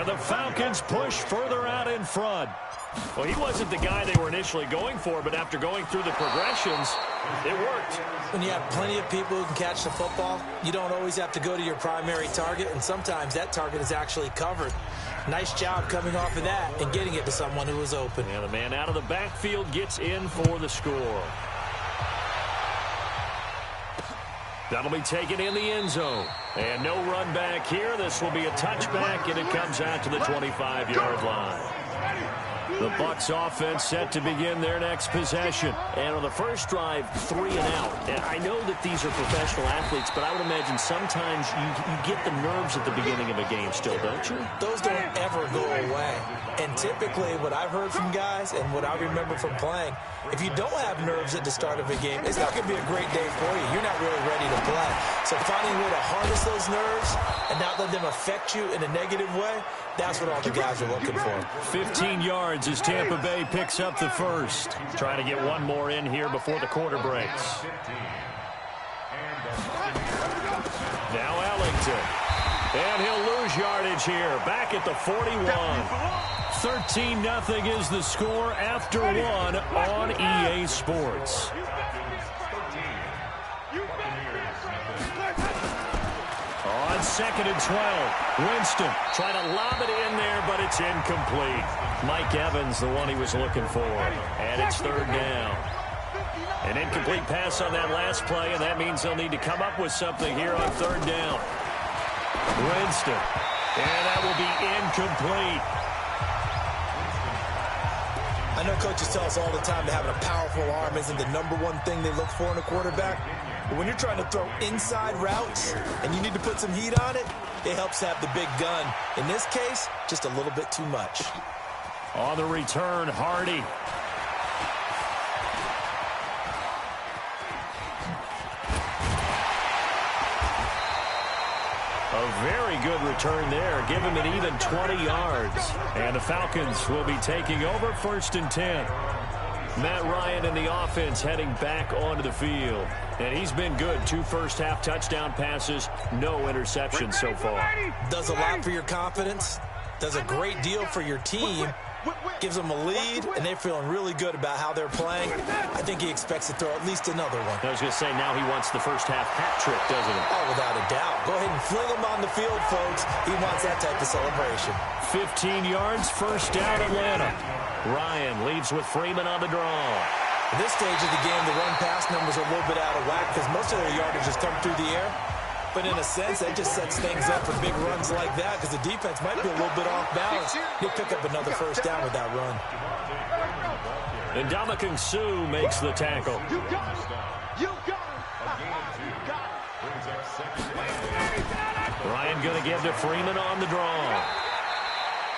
the Falcons push further out in front. Well, he wasn't the guy they were initially going for, but after going through the progressions, it worked. When you have plenty of people who can catch the football, you don't always have to go to your primary target, and sometimes that target is actually covered. Nice job coming off of that and getting it to someone who was open. And the man out of the backfield gets in for the score. That'll be taken in the end zone. And no run back here. This will be a touchback, and it comes out to the 25-yard line. The Bucs offense set to begin their next possession. And on the first drive, 3 and out. And I know that these are professional athletes, but I would imagine sometimes you get the nerves at the beginning of a game still, don't you? Those don't ever go away. And typically what I've heard from guys and what I remember from playing, if you don't have nerves at the start of a game, it's not going to be a great day for you. You're not really ready to play. So finding a way to harness those nerves and not let them affect you in a negative way, that's what all the guys are looking for. 15 yards as Tampa Bay picks up the first. Trying to get one more in here before the quarter breaks. Now Ellington. And he'll lose yardage here. Back at the 41. 13-0 is the score after one on EA Sports. On 2nd and 12, Winston trying to lob it in there, but it's incomplete. Mike Evans, the one he was looking for. And it's 3rd down. An incomplete pass on that last play, and that means they'll need to come up with something here on 3rd down. Winston. And that will be incomplete. I know coaches tell us all the time that having a powerful arm isn't the #1 thing they look for in a quarterback. But when you're trying to throw inside routes and you need to put some heat on it, it helps to have the big gun. In this case, just a little bit too much. On the return, Hardy. A very good return there. Give him an even 20 yards. And the Falcons will be taking over 1st and 10. Matt Ryan and the offense heading back onto the field. And he's been good. 2 first-half touchdown passes, no interceptions so far. Does a lot for your confidence. Does a great deal for your team. Gives them a lead, and they're feeling really good about how they're playing. I think he expects to throw at least another one. I was going to say, now he wants the first-half hat trick, doesn't he? Oh, without a doubt. Go ahead and fling him on the field, folks. He wants that type of celebration. 15 yards, 1st down, Atlanta. Ryan leaves with Freeman on the draw. At this stage of the game, the run-pass numbers are a little bit out of whack because most of their yardage has come through the air. But in a sense, that just sets things up for big runs like that because the defense might be a little bit off balance. He'll pick up another first down with that run. And Ndamukong Suh makes the tackle. Ryan going to give to Freeman on the draw.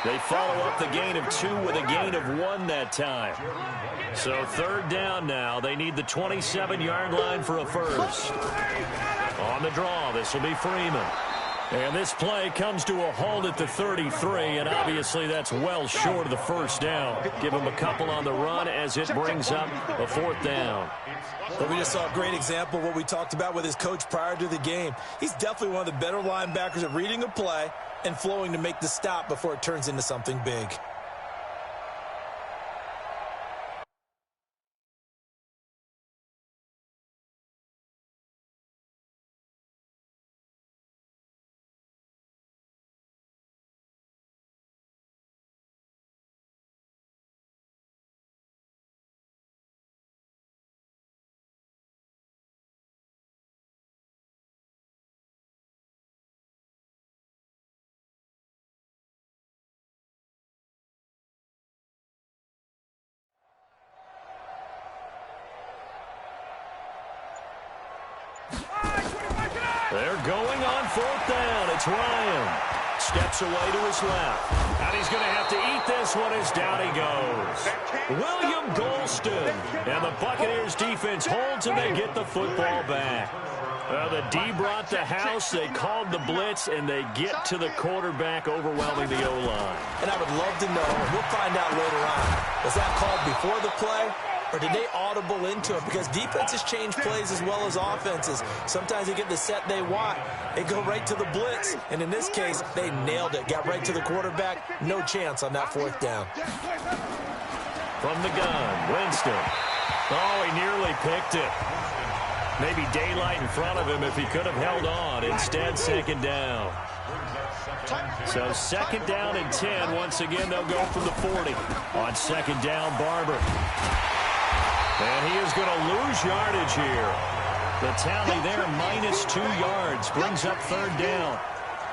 They follow up the gain of 2 with a gain of 1 that time. So 3rd down now. They need the 27-yard line for a first. On the draw, this will be Freeman. And this play comes to a halt at the 33, and obviously that's well short of the first down. Give him a couple on the run as it brings up a 4th down. But we just saw a great example of what we talked about with his coach prior to the game. He's definitely one of the better linebackers at reading a play and flowing to make the stop before it turns into something big. They're going on 4th down. It's Ryan. Steps away to his left. And he's going to have to eat this one as down he goes. William Golston. And the Buccaneers defense holds and they get the football back. Well, the D brought the house. They called the blitz, and they get to the quarterback, overwhelming the O-line. And I would love to know, we'll find out later on, was that called before the play or did they audible into it? Because defenses change plays as well as offenses. Sometimes they get the set they want. They go right to the blitz, and in this case, they nailed it. Got right to the quarterback. No chance on that 4th down. From the gun, Winston. Oh, he nearly picked it. Maybe daylight in front of him if he could have held on. Instead, 2nd down. So 2nd down and 10. Once again, they'll go from the 40. On 2nd down, Barber. And he is going to lose yardage here. The tally there, -2 yards. Brings up 3rd down.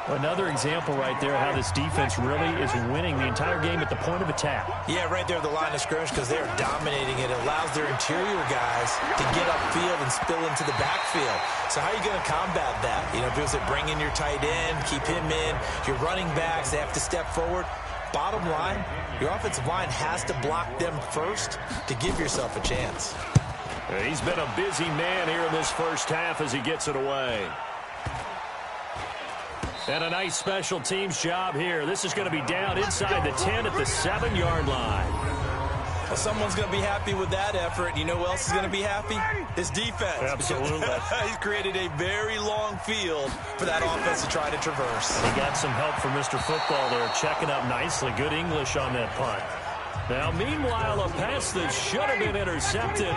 Another example right there how this defense really is winning the entire game at the point of attack. Yeah, right there at the line of scrimmage because they are dominating it. It allows their interior guys to get upfield and spill into the backfield. So how are you going to combat that? You know, if it bring in your tight end, keep him in, your running backs, they have to step forward. Bottom line, your offensive line has to block them first to give yourself a chance. He's been a busy man here in this first half as he gets it away. And a nice special teams job here. This is going to be down inside the 10 at the 7-yard line. Well, someone's going to be happy with that effort. You know who else is going to be happy? His defense. Absolutely. He's created a very long field for that offense to try to traverse. He got some help from Mr. Football there, checking up nicely. Good English on that punt. Now, meanwhile, a pass that should have been intercepted,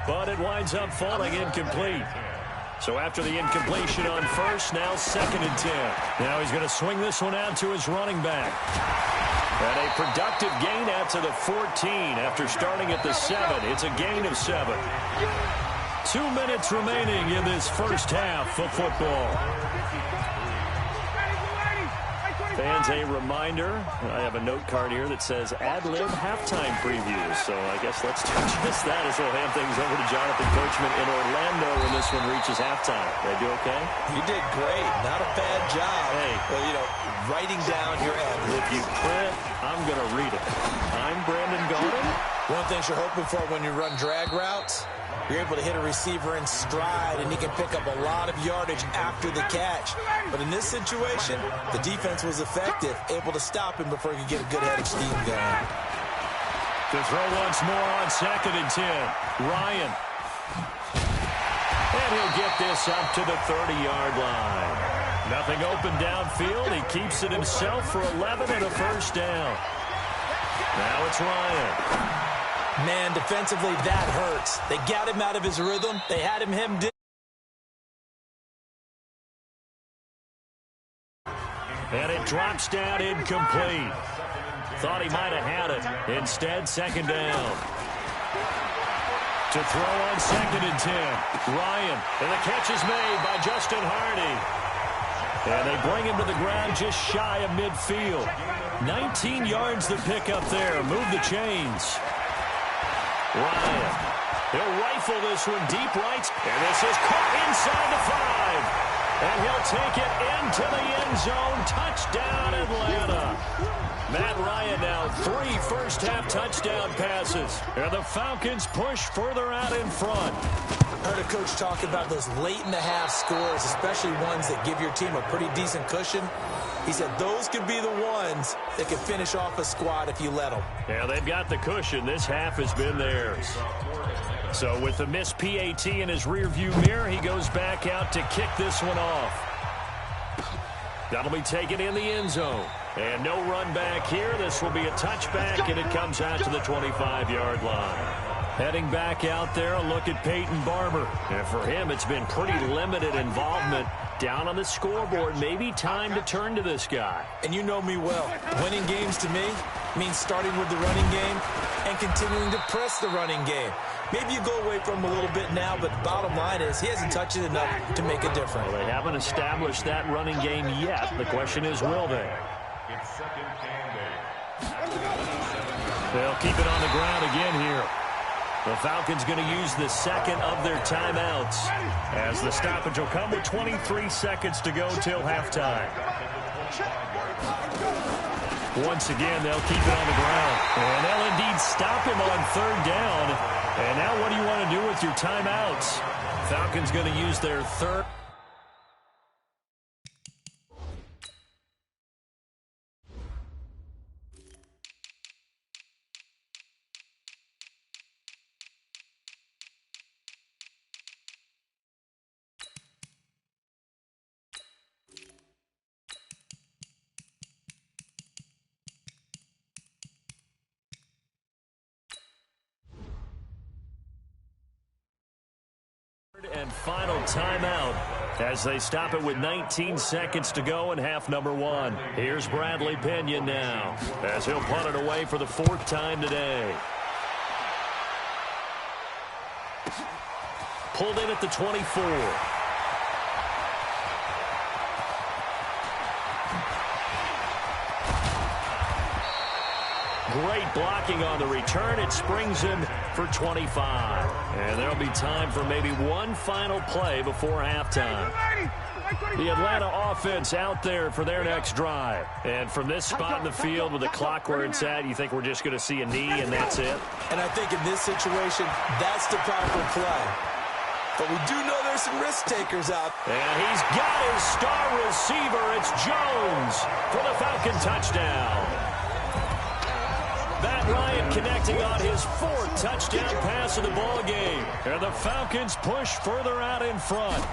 but it winds up falling incomplete. So after the incompletion on first, now 2nd and 10. Now he's going to swing this one out to his running back. And a productive gain out to the 14 after starting at the 7. It's a gain of 7. 2 minutes remaining in this first half of football. Fans, a reminder, I have a note card here that says ad-lib halftime previews. So I guess let's do just that as we'll hand things over to Jonathan Coachman in Orlando when this one reaches halftime. Did I do okay? You did great. Not a bad job. Hey. Well, you know, writing down your ad-lib. If you print, I'm going to read it. I'm Brandon Gaudin. One thing you're hoping for when you run drag routes, you're able to hit a receiver in stride, and he can pick up a lot of yardage after the catch. But in this situation, the defense was effective, able to stop him before he could get a good head of steam going. To throw once more on 2nd and 10. Ryan. And he'll get this up to the 30-yard line. Nothing open downfield. He keeps it himself for 11 and a first down. Now it's Ryan. Man, defensively, that hurts. They got him out of his rhythm. They had him hemmed in. And it drops down incomplete. Thought he might have had it. Instead, 2nd down. To throw on 2nd and 10. Ryan. And the catch is made by Justin Hardy. And they bring him to the ground just shy of midfield. 19 yards to pick up there. Move the chains. Ryan. He'll rifle this one deep right. And this is caught inside the 5. And he'll take it into the end zone. Touchdown, Atlanta. Matt Ryan now 3 first-half touchdown passes. And the Falcons push further out in front. I heard a coach talk about those late-in-the-half scores, especially ones that give your team a pretty decent cushion. He said those could be the ones that can finish off a squad if you let them. Yeah, they've got the cushion. This half has been theirs. So with the missed PAT in his rearview mirror, he goes back out to kick this one off. That'll be taken in the end zone. And no run back here. This will be a touchback, and it comes out to the 25-yard line. Heading back out there, a look at Peyton Barber. And for him, it's been pretty limited involvement. Down on the scoreboard, maybe time to turn to this guy. And you know me well. Winning games to me means starting with the running game and continuing to press the running game. Maybe you go away from him a little bit now, but the bottom line is he hasn't touched it enough to make a difference. Well, they haven't established that running game yet. The question is, will they? They'll keep it on the ground again here. The Falcons going to use the second of their timeouts as the stoppage will come with 23 seconds to go till halftime. Once again, they'll keep it on the ground. And they'll indeed stop him on 3rd down. And now what do you want to do with your timeouts? Falcons going to use their third. timeout as they stop it with 19 seconds to go in half number one. Here's Bradley Pinion now as he'll punt it away for the 4th time today. Pulled in at the 24. Great blocking on the return. It springs him for 25. And there'll be time for maybe one final play before halftime. The Atlanta offense out there for their next drive. And from this spot in the field with the clock where it's at, you think we're just going to see a knee and that's it? And I think in this situation, that's the proper play. But we do know there's some risk takers out. And he's got his star receiver. It's Jones for the Falcon touchdown. Matt Ryan connecting on his 4th touchdown pass of the ball game. And the Falcons push further out in front.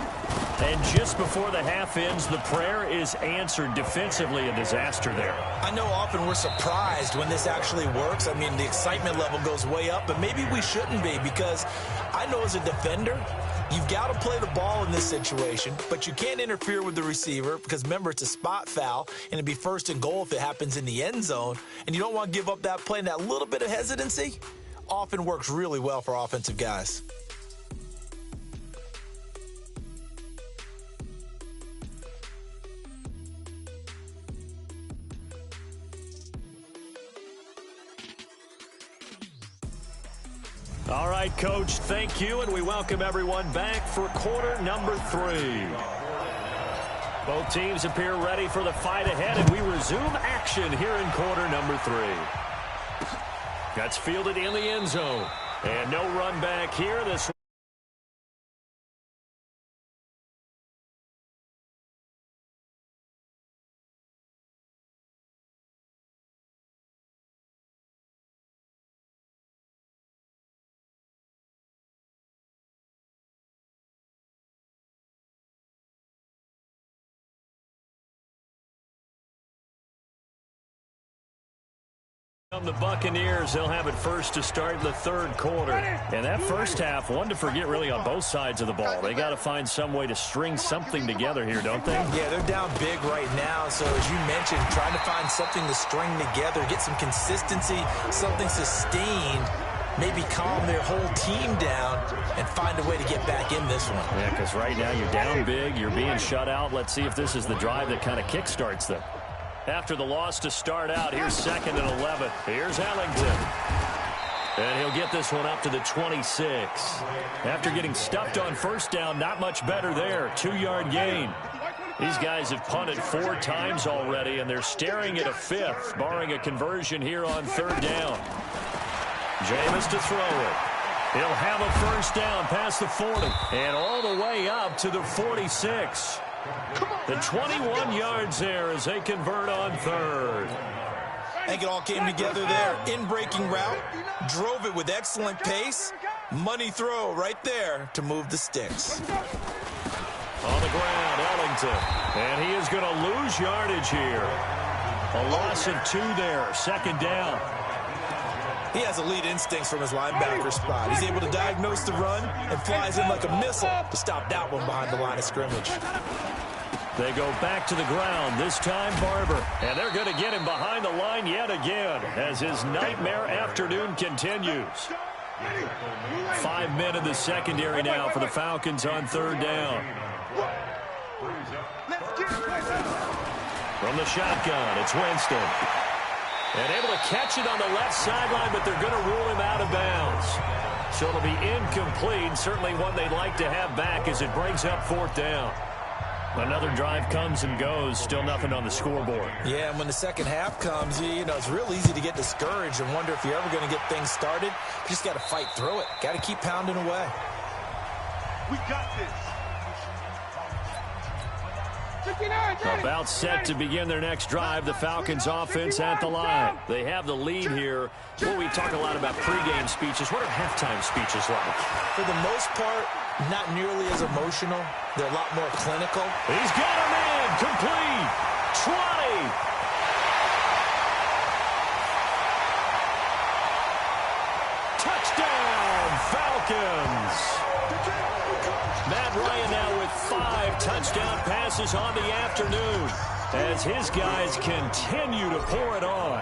And just before the half ends, the prayer is answered. Defensively, a disaster there. I know often we're surprised when this actually works. I mean, the excitement level goes way up, but maybe we shouldn't be, because I know as a defender, you've got to play the ball in this situation, but you can't interfere with the receiver because, remember, it's a spot foul, and it'd be 1st and goal if it happens in the end zone, and you don't want to give up that play. And that little bit of hesitancy often works really well for offensive guys. All right, Coach, thank you, and we welcome everyone back for quarter number 3. Both teams appear ready for the fight ahead, and we resume action here in quarter number 3. That's fielded in the end zone, and no run back here. This the Buccaneers, they'll have it first to start the 3rd quarter. And that first half, one to forget really on both sides of the ball. They got to find some way to string something together here, don't they? Yeah, they're down big right now. So as you mentioned, trying to find something to string together, get some consistency, something sustained, maybe calm their whole team down and find a way to get back in this one. Yeah, because right now you're down big, you're being shut out. Let's see if this is the drive that kind of kickstarts them. After the loss to start out, here's 2nd and 11. Here's Ellington. And he'll get this one up to the 26. After getting stuffed on 1st down, not much better there. 2-yard gain. These guys have punted 4 times already, and they're staring at a 5th, barring a conversion here on 3rd down. Jameis to throw it. He'll have a 1st down past the 40 and all the way up to the 46. The 21 yards there as they convert on 3rd. I think it all came together there. In-breaking route, drove it with excellent pace. Money throw right there to move the sticks. On the ground, Ellington. And he is going to lose yardage here. A loss of 2 there, 2nd down. He has elite instincts from his linebacker spot. He's able to diagnose the run and flies in like a missile to stop that one behind the line of scrimmage. They go back to the ground, this time Barber. And they're going to get him behind the line yet again as his nightmare afternoon continues. 5 men in the secondary now for the Falcons on 3rd down. From the shotgun, it's Winston. And able to catch it on the left sideline, but they're going to rule him out of bounds. So it'll be incomplete, certainly one they'd like to have back as it brings up 4th down. Another drive comes and goes, still nothing on the scoreboard. Yeah, and when the second half comes, you know, it's real easy to get discouraged and wonder if you're ever going to get things started. You just got to fight through it. Got to keep pounding away. We got this. About set to begin their next drive, the Falcons offense at the line. They have the lead here. Well, we talk a lot about pregame speeches. What are halftime speeches like? For the most part, not nearly as emotional. They're a lot more clinical. He's got a man, complete, 20. Touchdown, Falcons. Matt Ryan now with 5 touchdown passes on the afternoon as his guys continue to pour it on.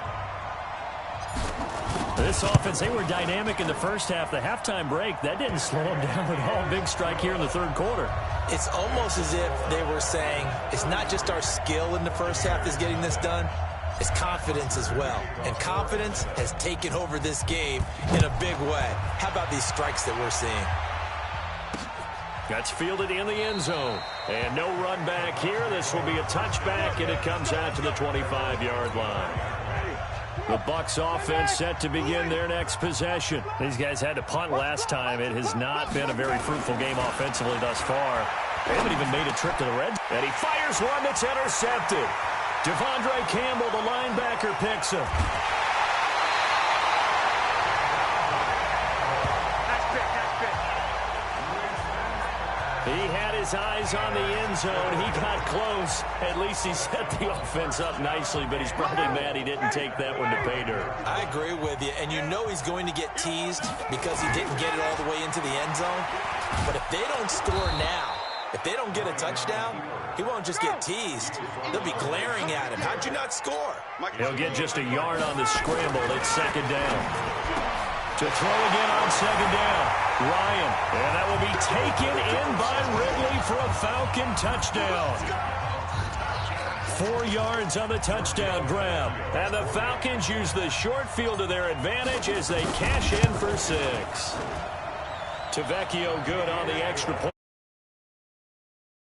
This offense, they were dynamic in the first half. The halftime break, that didn't slow them down at all. Big strike here in the third quarter. It's almost as if they were saying, it's not just our skill in the first half that's getting this done, it's confidence as well. And confidence has taken over this game in a big way. How about these strikes that we're seeing? That's fielded in the end zone. And no run back here. This will be a touchback, and it comes out to the 25-yard line. The Bucs offense set to begin their next possession. These guys had to punt last time. It has not been a very fruitful game offensively thus far. They haven't even made a trip to the red zone. And he fires one that's intercepted. Devondre Campbell, the linebacker, picks him. He had his eyes on the end zone. He got close. At least he set the offense up nicely, but he's probably mad he didn't take that one to pay dirt. I agree with you, and you know he's going to get teased because he didn't get it all the way into the end zone. But if they don't score now, if they don't get a touchdown, he won't just get teased. They'll be glaring at him. How'd you not score? He'll get just a yard on the scramble. It's second down. To throw again on second down. Ryan. And that will be taken in by Ridley for a Falcon touchdown. 4 yards on the touchdown grab. And the Falcons use the short field to their advantage as they cash in for 6. Tavecchio good on the extra point.